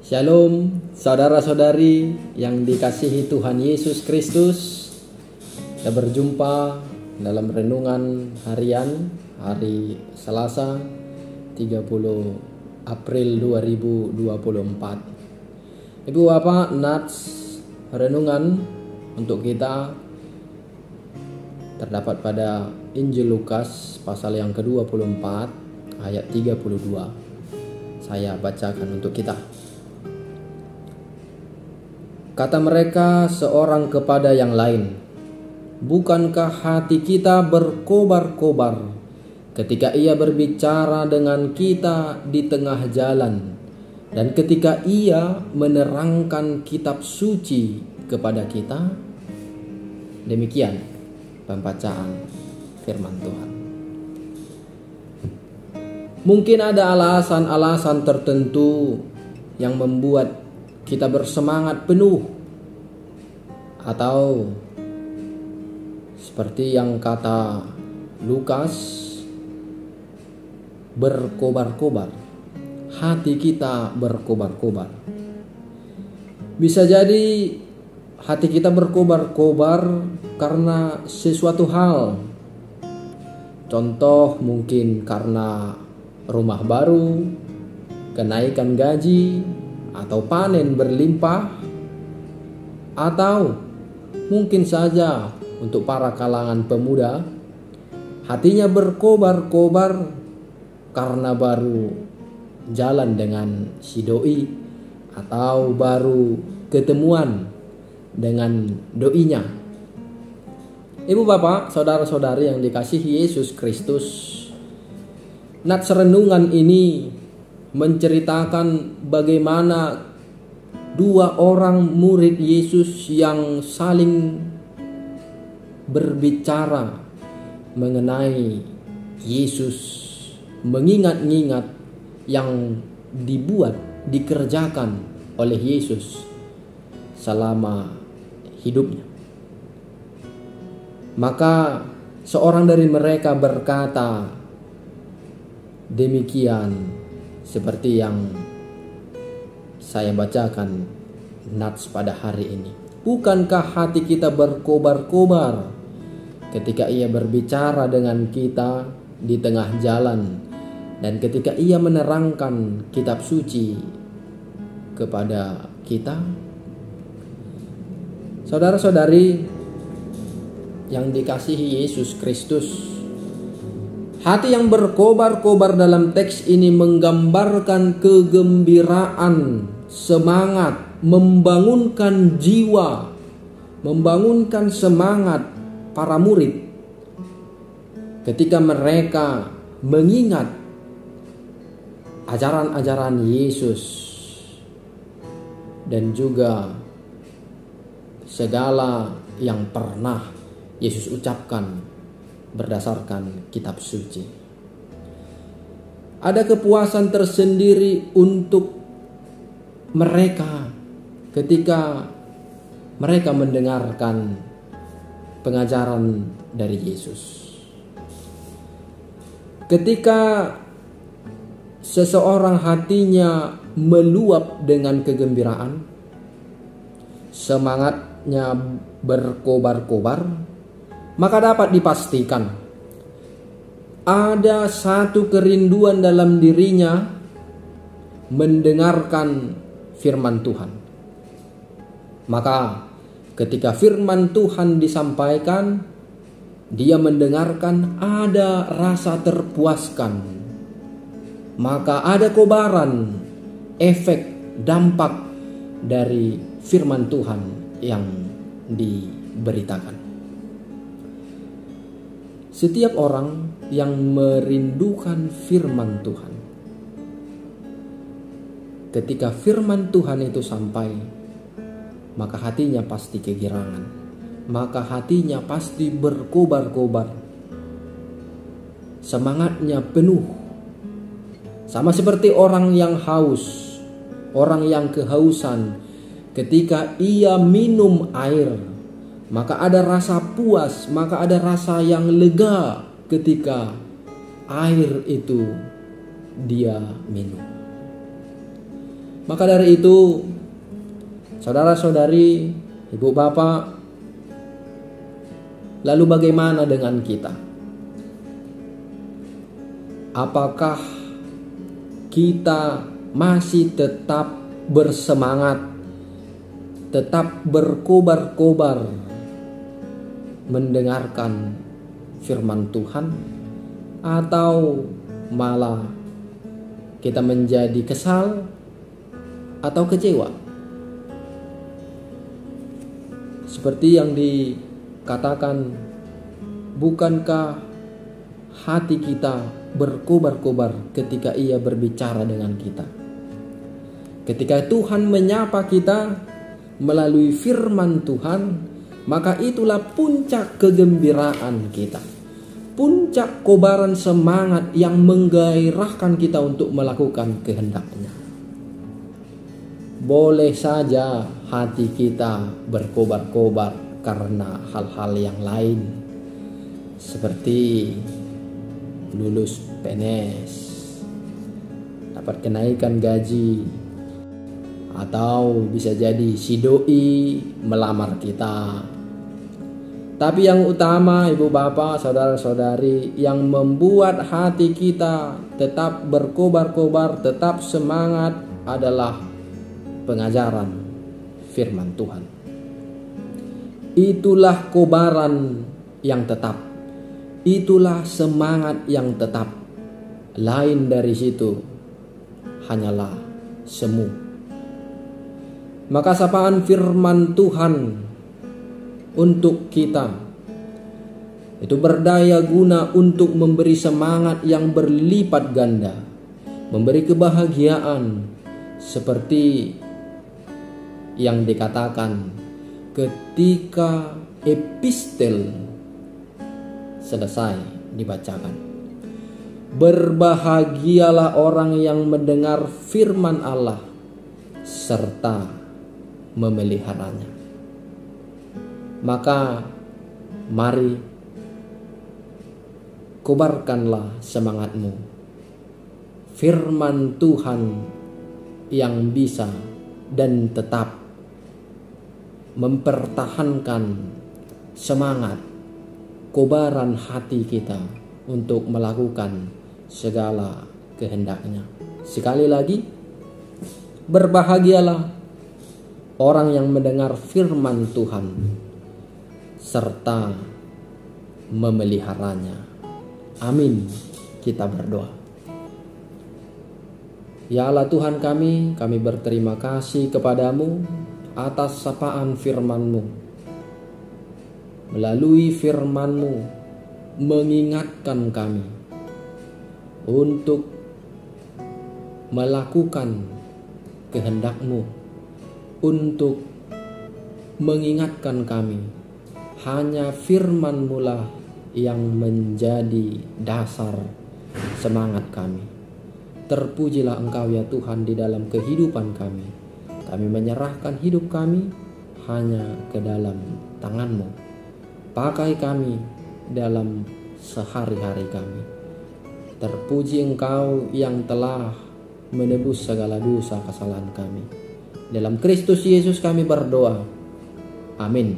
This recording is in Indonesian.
Shalom, saudara-saudari yang dikasihi Tuhan Yesus Kristus. Kita berjumpa dalam renungan harian hari Selasa 30 April 2024. Ibu Bapak, nats renungan untuk kita terdapat pada Injil Lukas pasal yang ke-24 ayat 32. Saya bacakan untuk kita. Kata mereka seorang kepada yang lain, "Bukankah hati kita berkobar-kobar ketika ia berbicara dengan kita di tengah jalan, dan ketika ia menerangkan kitab suci kepada kita?" Demikian pembacaan firman Tuhan. Mungkin ada alasan-alasan tertentu yang membuat kita bersemangat penuh, atau seperti yang kata Lukas, berkobar-kobar. Hati kita berkobar-kobar. Bisa jadi hati kita berkobar-kobar karena sesuatu hal. Contoh mungkin karena rumah baru, kenaikan gaji, atau panen berlimpah, atau mungkin saja untuk para kalangan pemuda, hatinya berkobar-kobar karena baru jalan dengan si doi, atau baru ketemuan dengan doinya. Ibu bapak, saudara-saudari yang dikasihi Yesus Kristus, nats renungan ini menceritakan bagaimana dua orang murid Yesus yang saling berbicara mengenai Yesus, mengingat-ingat yang dikerjakan oleh Yesus selama hidupnya. Maka seorang dari mereka berkata demikian, seperti yang saya bacakan nats pada hari ini. Bukankah hati kita berkobar-kobar ketika ia berbicara dengan kita di tengah jalan, dan ketika ia menerangkan kitab suci kepada kita? Saudara-saudari yang dikasihi Yesus Kristus, hati yang berkobar-kobar dalam teks ini menggambarkan kegembiraan, semangat, membangunkan jiwa, membangunkan semangat para murid ketika mereka mengingat ajaran-ajaran Yesus dan juga segala yang pernah Yesus ucapkan berdasarkan kitab suci. Ada kepuasan tersendiri untuk mereka ketika mereka mendengarkan pengajaran dari Yesus. Ketika seseorang hatinya meluap dengan kegembiraan, semangatnya berkobar-kobar, maka dapat dipastikan ada satu kerinduan dalam dirinya mendengarkan firman Tuhan. Maka ketika firman Tuhan disampaikan, dia mendengarkan, ada rasa terpuaskan. Maka ada kobaran, efek, dampak dari firman Tuhan yang diberitakan. Setiap orang yang merindukan firman Tuhan, ketika firman Tuhan itu sampai, maka hatinya pasti kegirangan, maka hatinya pasti berkobar-kobar, semangatnya penuh. Sama seperti orang yang haus, orang yang kehausan, ketika ia minum air, maka ada rasa puas, maka ada rasa yang lega ketika air itu dia minum. Maka dari itu, saudara-saudari, ibu bapak, lalu bagaimana dengan kita? Apakah kita masih tetap bersemangat, tetap berkobar-kobar mendengarkan firman Tuhan, atau malah kita menjadi kesal atau kecewa? Seperti yang dikatakan, bukankah hati kita berkobar-kobar ketika Ia berbicara dengan kita? Ketika Tuhan menyapa kita melalui firman Tuhan, maka itulah puncak kegembiraan kita, puncak kobaran semangat yang menggairahkan kita untuk melakukan kehendak-Nya. Boleh saja hati kita berkobar-kobar karena hal-hal yang lain, seperti lulus PNS, dapat kenaikan gaji, atau bisa jadi si doi melamar kita. Tapi yang utama, ibu bapak, saudara-saudari, yang membuat hati kita tetap berkobar-kobar, tetap semangat adalah pengajaran firman Tuhan. Itulah kobaran yang tetap. Itulah semangat yang tetap. Lain dari situ hanyalah semu. Maka sapaan firman Tuhan untuk kita itu berdaya guna untuk memberi semangat yang berlipat ganda, memberi kebahagiaan, seperti yang dikatakan ketika epistel selesai dibacakan. Berbahagialah orang yang mendengar firman Allah serta memeliharanya. Maka mari kobarkanlah semangatmu. Firman Tuhan yang bisa dan tetap mempertahankan semangat, kobaran hati kita untuk melakukan segala kehendak-Nya. Sekali lagi, berbahagialah orang yang mendengar firman Tuhan serta memeliharanya. Amin. Kita berdoa. Ya Allah Tuhan kami berterima kasih kepadamu atas sapaan firman-Mu. Melalui firman-Mu mengingatkan kami untuk melakukan kehendak-Mu, untuk mengingatkan kami hanya firman-Mu lah yang menjadi dasar semangat kami. Terpujilah Engkau ya Tuhan di dalam kehidupan kami. Kami menyerahkan hidup kami hanya ke dalam tangan-Mu. Pakai kami dalam sehari-hari kami. Terpuji Engkau yang telah menebus segala dosa kesalahan kami. Dalam Kristus Yesus kami berdoa. Amin.